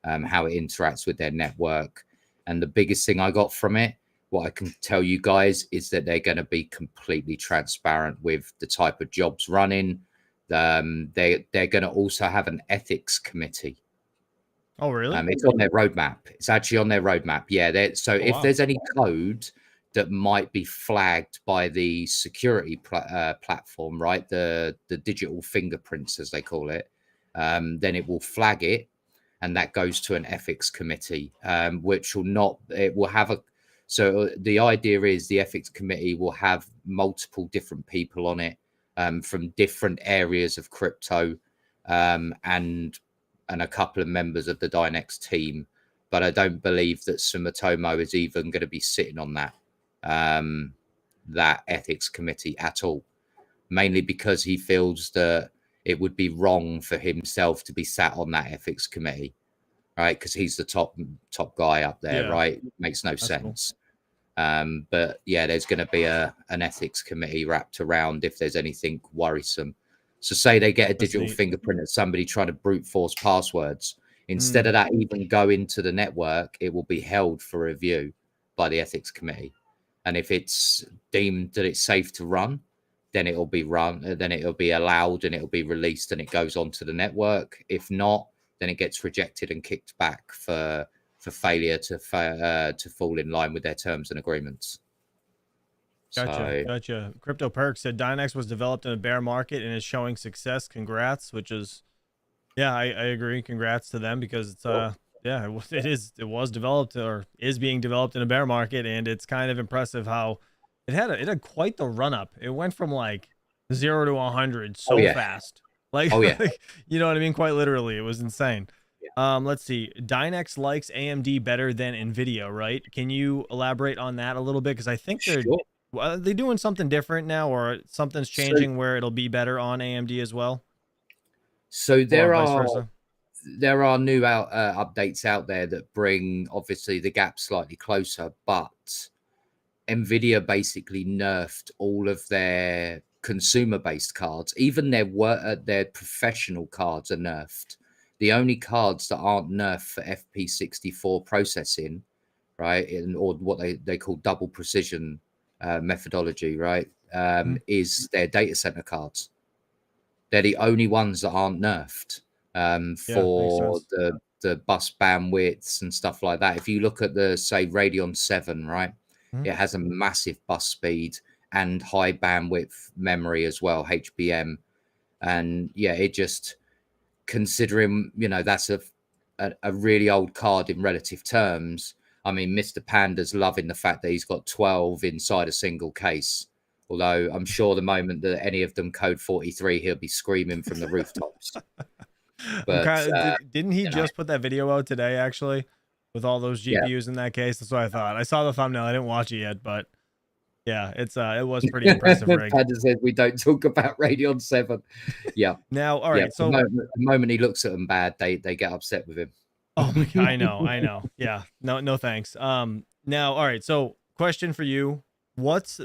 how it interacts with their network. And the biggest thing I got from it, what I can tell you guys, is that they're going to be completely transparent with the type of jobs running. They're going to also have an ethics committee. Oh, really? It's on their roadmap. It's actually on their roadmap. Yeah. If there's any code that might be flagged by the security platform, right, the digital fingerprints, as they call it, then it will flag it, and that goes to an ethics committee, which will have a. So the idea is the ethics committee will have multiple different people on it, from different areas of crypto, and a couple of members of the Dynex team. But I don't believe that Sumitomo is even going to be sitting on that ethics committee at all, mainly because he feels that it would be wrong for himself to be sat on that ethics committee, right? Because he's the top guy up there, right? Makes no sense. Cool. But yeah, there's going to be an ethics committee wrapped around if there's anything worrisome. So say they get a digital fingerprint of somebody trying to brute force passwords. Instead of that even going to the network, it will be held for review by the ethics committee. And if it's deemed that it's safe to run, then it'll be allowed, and it'll be released, and it goes onto the network. If not, then it gets rejected and kicked back for failure to fall in line with their terms and agreements. Gotcha. Crypto Perk said Dynex was developed in a bear market and is showing success. Congrats, which is, yeah, I agree. Congrats to them, because it's it was developed, or is being developed, in a bear market, and it's kind of impressive how it had quite the run up. It went from like 0 to 100 so fast. Like, you know what I mean? Quite literally, it was insane. Let's see. Dynex likes AMD better than Nvidia, right? Can you elaborate on that a little bit? Because I think are they doing something different now, or something's changing where it'll be better on AMD as well? So there are new updates out there that bring obviously the gap slightly closer, but Nvidia basically nerfed all of their consumer-based cards. Even their professional cards are nerfed. The only cards that aren't nerfed for FP64 processing, right, or what they call double precision methodology, right, is their data center cards. They're the only ones that aren't nerfed for the bus bandwidths and stuff like that. If you look at the, say, Radeon 7, right, It has a massive bus speed and high bandwidth memory as well, HBM. And yeah, it just, considering, you know, that's a really old card in relative terms. I mean, Mr. Panda's loving the fact that he's got 12 inside a single case. Although I'm sure the moment that any of them code 43, he'll be screaming from the rooftops. I'm But kind of, didn't he you know, just put that video out today, actually, with all those yeah, GPUs in that case? That's what I thought. I saw the thumbnail. I didn't watch it yet, but yeah, it was pretty impressive rig. Panda said we don't talk about Radeon 7. Yeah. Now, all Yeah. right. So The moment he looks at them bad, they get upset with him. oh my God, I know. Yeah. No thanks. Now, all right. So question for you. What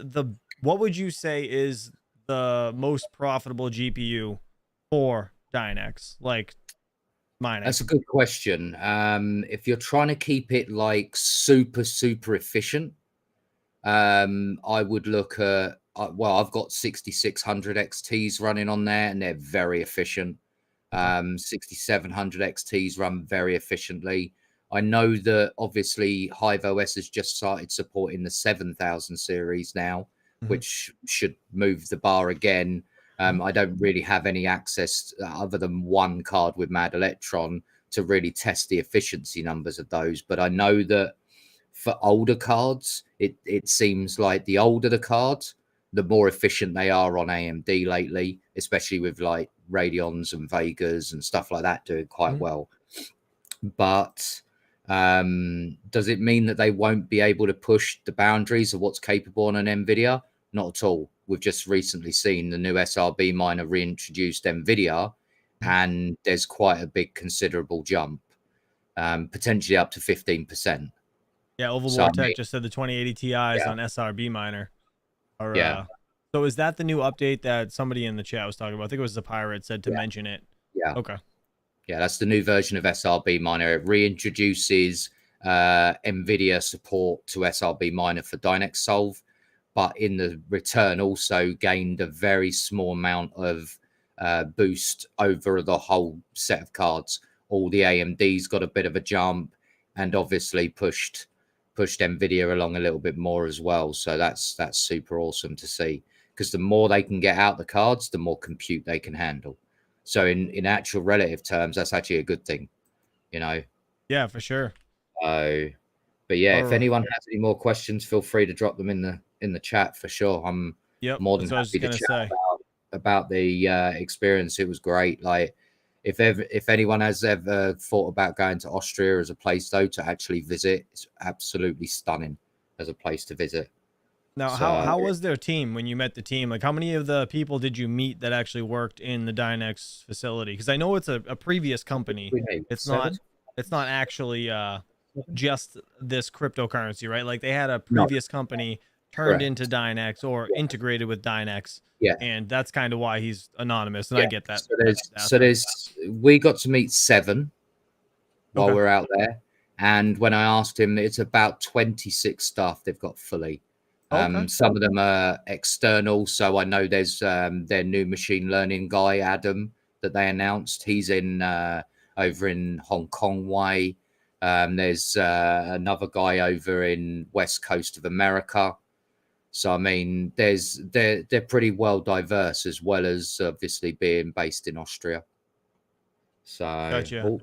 would you say is the most profitable GPU for Dynex? Like mining. That's a good question. If you're trying to keep it like super efficient, I would look at, well, I've got 6600 XTs running on there and they're very efficient. 6700 XTs run very efficiently. I know that obviously Hive OS has just started supporting the 7000 series now, which should move the bar again. I don't really have any access other than one card with Mad Electron to really test the efficiency numbers of those. But I know that for older cards, it seems like the older the cards, the more efficient they are on AMD lately, especially with like Radeons and Vegas and stuff like that doing quite well. But does it mean that they won't be able to push the boundaries of what's capable on an Nvidia? Not at all. We've just recently seen the new SRB miner reintroduced Nvidia, and there's quite a big considerable jump, potentially up to 15%. Yeah, Oval Vortex just said the 2080 Ti's on SRB miner. Or, so is that the new update that somebody in the chat was talking about? I think it was the pirate said to mention it. Yeah. Okay. Yeah, that's the new version of SRB miner. It reintroduces Nvidia support to SRB miner for Dynex Solve, but in the return also gained a very small amount of boost over the whole set of cards. All the AMDs got a bit of a jump, and obviously pushed Nvidia along a little bit more as well. So that's super awesome to see, because the more they can get out the cards, the more compute they can handle. So in actual relative terms, that's actually a good thing, you know. Yeah, for sure. But yeah, if anyone has any more questions, feel free to drop them in the chat for sure. I'm more than happy to chat about the experience. It was great. Like, if anyone has ever thought about going to Austria as a place though to actually visit, it's absolutely stunning as a place to visit. Now, how was their team when you met the team? Like, how many of the people did you meet that actually worked in the Dynex facility? Because I know it's a previous company. It's not actually just this cryptocurrency, right? Like, they had a previous company turned into Dynex or integrated with Dynex. Yeah, and that's kind of why he's anonymous, and I get that. So we got to meet 7 while we're out there, and when I asked him, it's about 26 staff they've got fully. Some of them are external, so I know there's their new machine learning guy, Adam, that they announced. He's in over in Hong Kong way. There's another guy over in West Coast of America. So I mean, they're pretty well diverse, as well as obviously being based in Austria. So gotcha.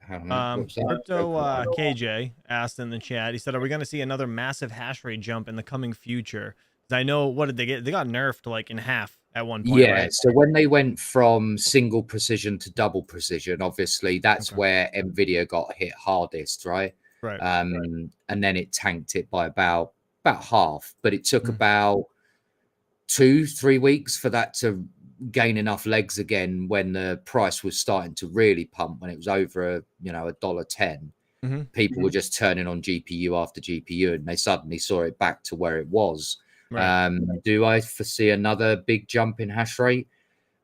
Crypto KJ asked in the chat, he said, are we going to see another massive hash rate jump in the coming future? Because I know, what did they get? They got nerfed like in half at one point. Yeah, right? So when they went from single precision to double precision, obviously that's where Nvidia got hit hardest, right? Right. And then it tanked it by about half, but it took about 2-3 weeks for that to gain enough legs again, when the price was starting to really pump, when it was over $1.10. People were just turning on GPU after GPU, and they suddenly saw it back to where it was. Do I foresee another big jump in hash rate?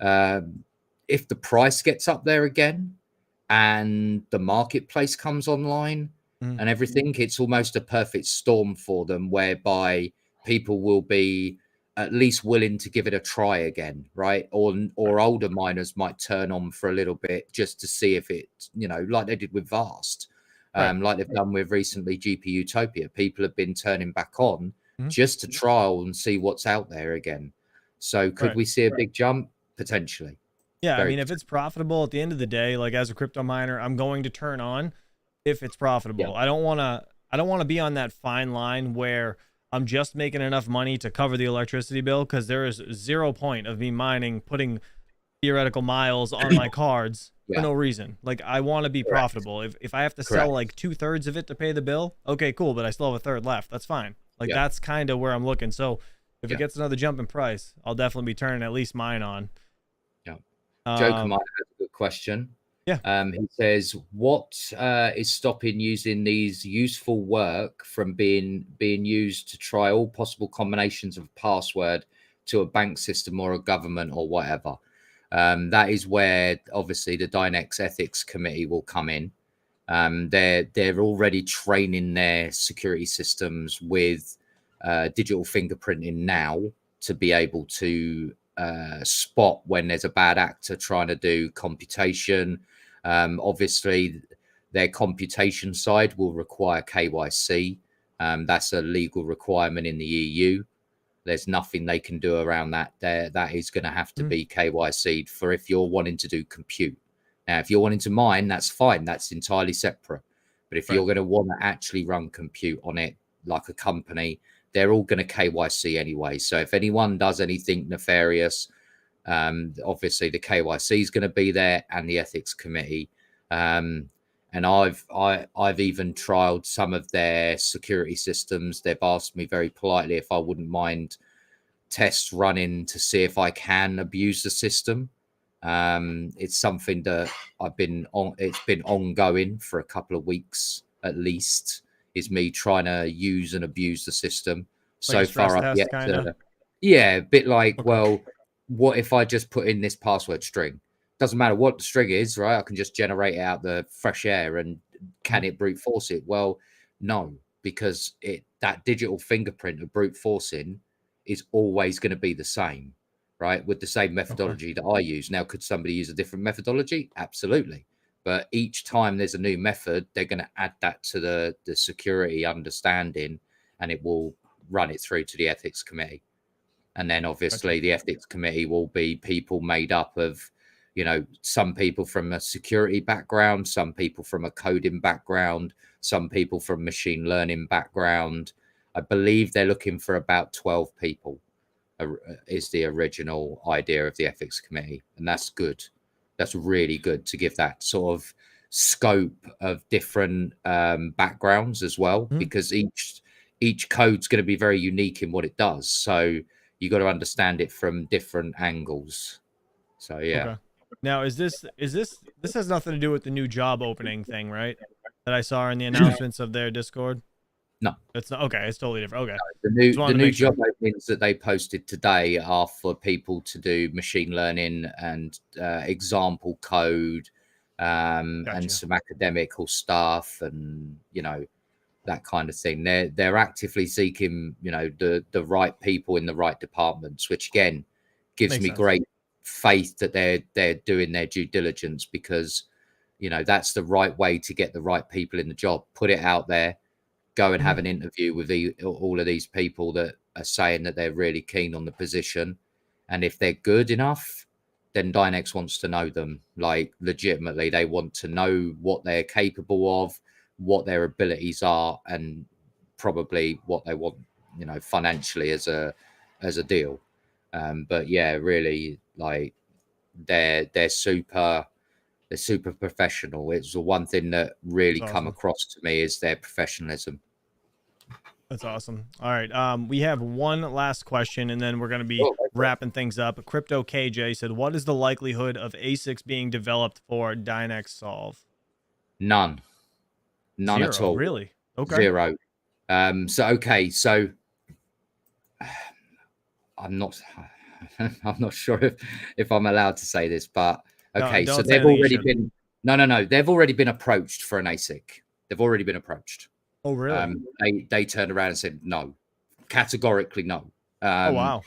If the price gets up there again and the marketplace comes online and everything, it's almost a perfect storm for them, whereby people will be at least willing to give it a try again, right? Or older miners might turn on for a little bit just to see if it, like they did with Vast, like they've done with recently GPU Utopia. People have been turning back on just to trial and see what's out there again. So could we see a big jump? Potentially. Yeah, I mean, if it's profitable at the end of the day, like as a crypto miner, I'm going to turn on if it's profitable. I don't want to be on that fine line where I'm just making enough money to cover the electricity bill, because there is 0 point of me mining, putting theoretical miles on my cards for no reason. Like, I want to be profitable. If I have to sell like 2/3 of it to pay the bill, okay, cool, but I still have a third left. That's fine. Like, that's kind of where I'm looking. So if it gets another jump in price, I'll definitely be turning at least mine on. Joker might have a good question. He says, what is stopping using these useful work from being used to try all possible combinations of password to a bank system or a government or whatever? That is where obviously the Dynex ethics committee will come in. They're already training their security systems with digital fingerprinting now to be able to spot when there's a bad actor trying to do computation. Obviously, their computation side will require KYC. That's a legal requirement in the EU. There's nothing they can do around that. That is going to have to be KYC'd for if you're wanting to do compute. Now, if you're wanting to mine, that's fine. That's entirely separate. But if you're going to want to actually run compute on it like a company, they're all going to KYC anyway. So if anyone does anything nefarious, obviously the KYC is going to be there, and the ethics committee. And I've even trialed some of their security systems. They've asked me very politely if I wouldn't mind tests running to see if I can abuse the system. It's something that it's been ongoing for a couple of weeks at least, is me trying to use and abuse the system. Like so far I've yet to, a bit like, well, what if I just put in this password string? Doesn't matter what the string is, right? I can just generate it out the fresh air, and can it brute force it? Well, no, because that digital fingerprint of brute forcing is always going to be the same, right? With the same methodology that I use. Now, could somebody use a different methodology? Absolutely. But each time there's a new method, they're going to add that to the security understanding, and it will run it through to the ethics committee. And then obviously the ethics committee will be people made up of, some people from a security background, some people from a coding background, some people from machine learning background. I believe they're looking for about 12 people is the original idea of the ethics committee. And that's good. That's really good to give that sort of scope of different backgrounds as well, because each code's going to be very unique in what it does. So you got to understand it from different angles. So yeah. Now, this has nothing to do with the new job opening thing, right? That I saw in the announcements of their Discord. No, it's not. Okay, it's totally different. Okay, no, the new job openings that they posted today are for people to do machine learning and example code, and some academical stuff, and that kind of thing. They're actively seeking the right people in the right departments, which again gives me great faith that they're doing their due diligence, because that's the right way to get the right people in the job. Put it out there, go and have an interview with all of these people that are saying that they're really keen on the position, and if they're good enough, then Dynex wants to know them. Like, legitimately, they want to know what they're capable of, what their abilities are, and probably what they want financially as a deal. But yeah, really, like, they're super professional. It's the one thing that really come across to me is their professionalism. That's awesome. All right, we have one last question, and then we're going to be wrapping things up. Crypto KJ said, what is the likelihood of ASICs being developed for Dynex Solve? None at all. Really? Okay. Zero. So I'm not sure if I'm allowed to say this, but okay. So they've already been they've already been approached for an ASIC. They've already been approached. Oh, really? They turned around and said no, categorically no. Oh, wow.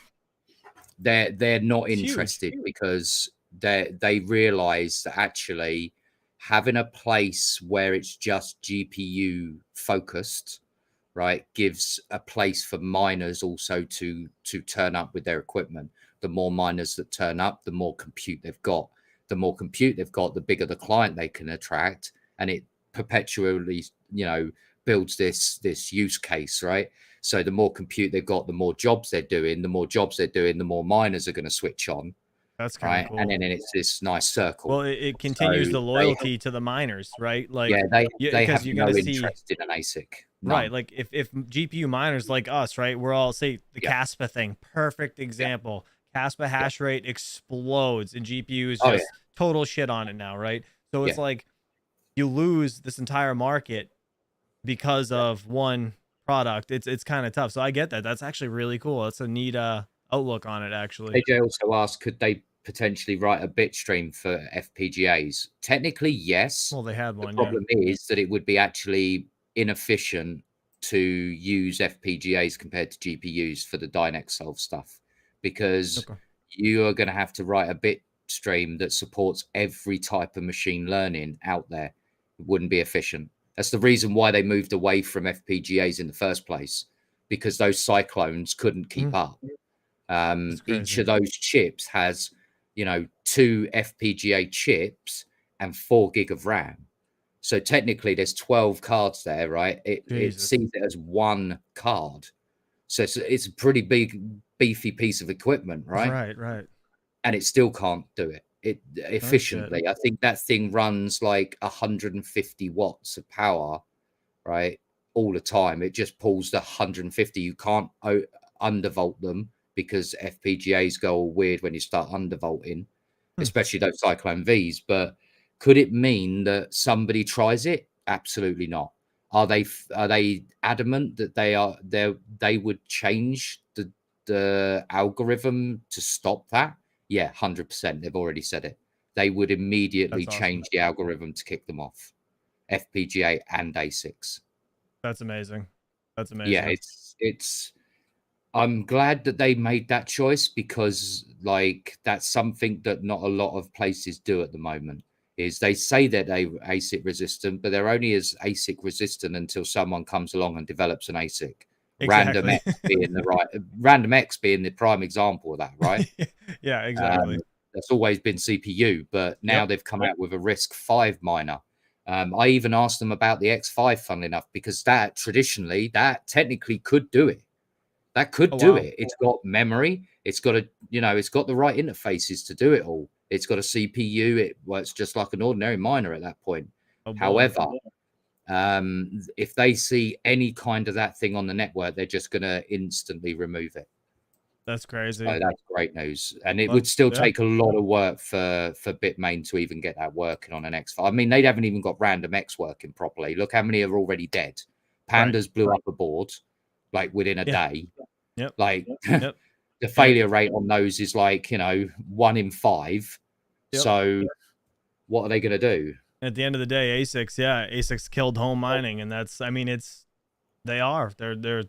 They're not interested because they realize that actually having a place where it's just GPU focused right, gives a place for miners also to turn up with their equipment. The more miners that turn up, the more compute they've got. The more compute they've got, the bigger the client they can attract, and it perpetually, builds this use case, right? So the more compute they've got, the more jobs they're doing. The more jobs they're doing, the more miners are going to switch on, That's kind of right? cool. And then it's this nice circle. Well, it continues the loyalty to the miners, right? Like, they because have you're no gonna see, interest in an ASIC. right? None. Like if GPU miners like us, right? We're all say the Yeah. Caspa thing, perfect example. Caspa hash rate explodes, and GPU is Oh, yeah. just total shit on it now, right? So it's Yeah. like you lose this entire market because of one product. It's kind of tough. So I get that. That's actually really cool. That's a neat outlook on it, actually. AJ also asked, could they potentially write a Bitstream for FPGAs? Technically, yes. Well, they had The one, yeah. problem is that it would be actually inefficient to use FPGAs compared to GPUs for the Dynex solve stuff, because Okay. you are going to have to write a Bitstream that supports every type of machine learning out there. It wouldn't be efficient. That's the reason why they moved away from FPGAs in the first place, because those cyclones couldn't keep up. That's Each crazy. of those chips has, 2 FPGA chips and 4 gig of RAM. So technically there's 12 cards there, right? It Jesus. sees it as one card. So it's a pretty big, beefy piece of equipment, right? Right. And it still can't do it Oh, efficiently. I think that thing runs like 150 watts of power, right? All the time. It just pulls the 150. You can't undervolt them, because FPGAs go all weird when you start undervolting, especially those Cyclone Vs. But could it mean that somebody tries it? Absolutely not. Are they adamant that they would change the algorithm to stop that? Yeah, 100%. They've already said it. They would immediately That's awesome. change the algorithm to kick them off, FPGA and ASICs. That's amazing. That's amazing. Yeah, it's I'm glad that they made that choice, because like that's something that not a lot of places do at the moment. Is they say that they're ASIC resistant, but they're only as ASIC resistant until someone comes along and develops an ASIC. Random Exactly. X being Random X being the prime example of that, right? Yeah, exactly. That's always been CPU, but now Yep. they've come out with a RISC-V miner. I even asked them about the X5, funnily enough, because that technically could do it. That could Oh, do wow. it. It's got memory. It's got it's got the right interfaces to do it all. It's got a CPU. It works just like an ordinary miner at that point. Oh, boy. However, if they see any kind of that thing on the network, they're just going to instantly remove it. That's crazy. So that's great news. And it would still take a lot of work for Bitmain to even get that working on an X5. I mean, they haven't even got Random X working properly. Look how many are already dead. Pandas blew up a board like within a day. Yep. Like Yep. the failure rate on those is like, 1 in 5. Yep. So what are they going to do? At the end of the day, ASICs killed home mining, and they're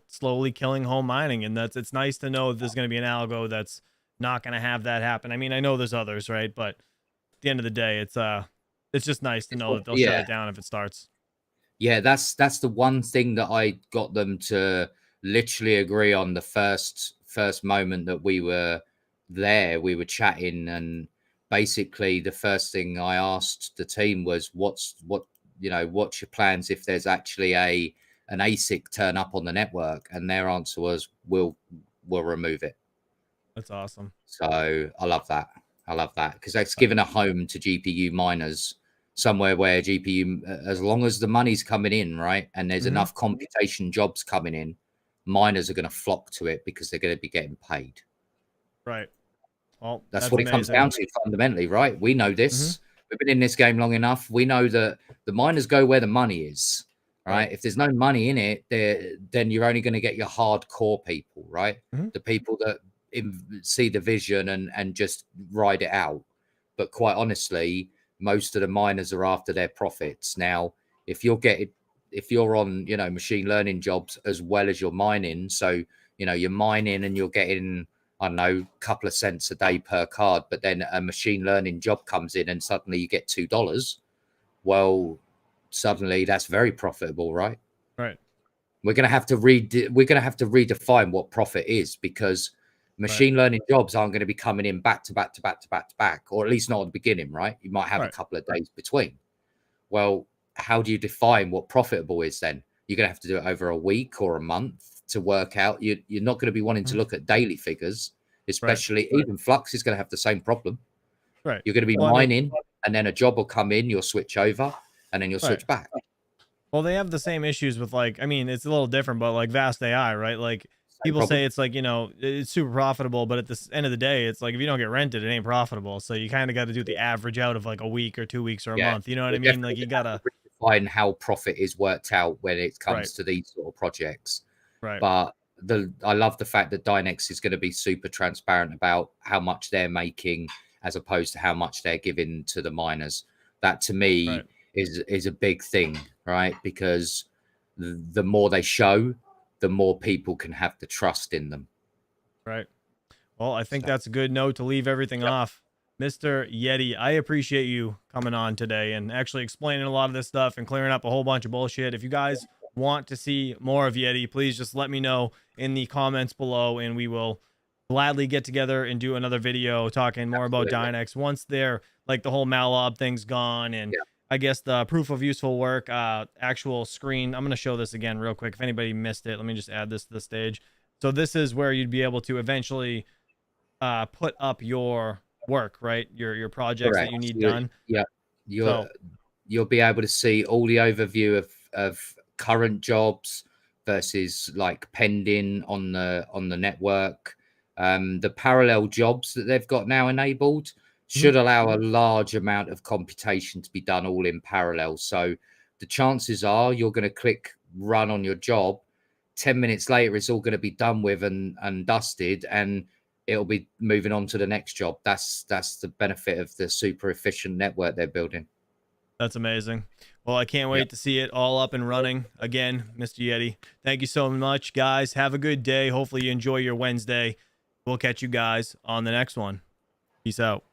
slowly killing home mining, and it's nice to know that there's going to be an algo that's not going to have that happen. I mean, I know there's others, right? But at the end of the day, it's just nice to know that they'll shut it down if it starts. Yeah, that's the one thing that I got them to literally agree on the first moment that we were there. We were chatting, and basically the first thing I asked the team was, what's your plans if there's actually an ASIC turn up on the network? And their answer was, we'll remove it. That's awesome. So I love that because that's given a home to GPU miners somewhere where GPU, as long as the money's coming in, right, and there's enough computation jobs coming in, miners are going to flock to it because they're going to be getting paid. Right. Well, that's what amazing. It comes down to fundamentally, right? We know this. We've been in this game long enough. We know that the miners go where the money is, right? If there's no money in it, then you're only going to get your hardcore people, right? The people that see the vision and just ride it out. But quite honestly, most of the miners are after their profits. Now, if you're on, machine learning jobs as well as you're mining, so, you're mining and you're getting, I don't know, a couple of cents a day per card, but then a machine learning job comes in and suddenly you get $2. Well, suddenly that's very profitable, right? Right. We're going to have to redefine what profit is, because machine learning jobs aren't going to be coming in back to back to back to back to back, or at least not at the beginning, right? You might have a couple of days between. Well, how do you define what profitable is then? You're going to have to do it over a week or a month to work out. You're not going to be wanting to look at daily figures, especially even Flux is going to have the same problem. You're going to be mining, and then a job will come in, you'll switch over, and then you'll switch back. Well, they have the same issues with, like, I mean, it's a little different, but like Vast AI, right? Like people say it's like, you know, it's super profitable, but at the end of the day, it's like if you don't get rented, it ain't profitable. So you kind of got to do the average out of like a week or 2 weeks or a month. You know what I mean? Like you gotta find how profit is worked out when it comes to these sort of projects. But I love the fact that Dynex is going to be super transparent about how much they're making as opposed to how much they're giving to the miners. That to me is a big thing, right? Because the more they show, the more people can have the trust in them. Right. Well, I think that's a good note to leave everything off. Mr. Yeti, I appreciate you coming on today and actually explaining a lot of this stuff and clearing up a whole bunch of bullshit. If you guys want to see more of Yeti, please just let me know in the comments below, and we will gladly get together and do another video talking more about Dynex once they're like the whole Malab thing's gone, and I guess the proof of useful work actual screen. I'm going to show this again real quick if anybody missed it. Let me just add this to the stage. So this is where you'd be able to eventually put up your work, right? Your projects that you need done. You'll be able to see all the overview of current jobs versus like pending on the network. The parallel jobs that they've got now enabled should allow a large amount of computation to be done all in parallel. So the chances are you're going to click run on your job. 10 minutes later, it's all going to be done with and dusted, and it'll be moving on to the next job. That's the benefit of the super efficient network they're building. That's amazing. Well, I can't wait to see it all up and running again, Mr. Yeti. Thank you so much, guys. Have a good day. Hopefully you enjoy your Wednesday. We'll catch you guys on the next one. Peace out.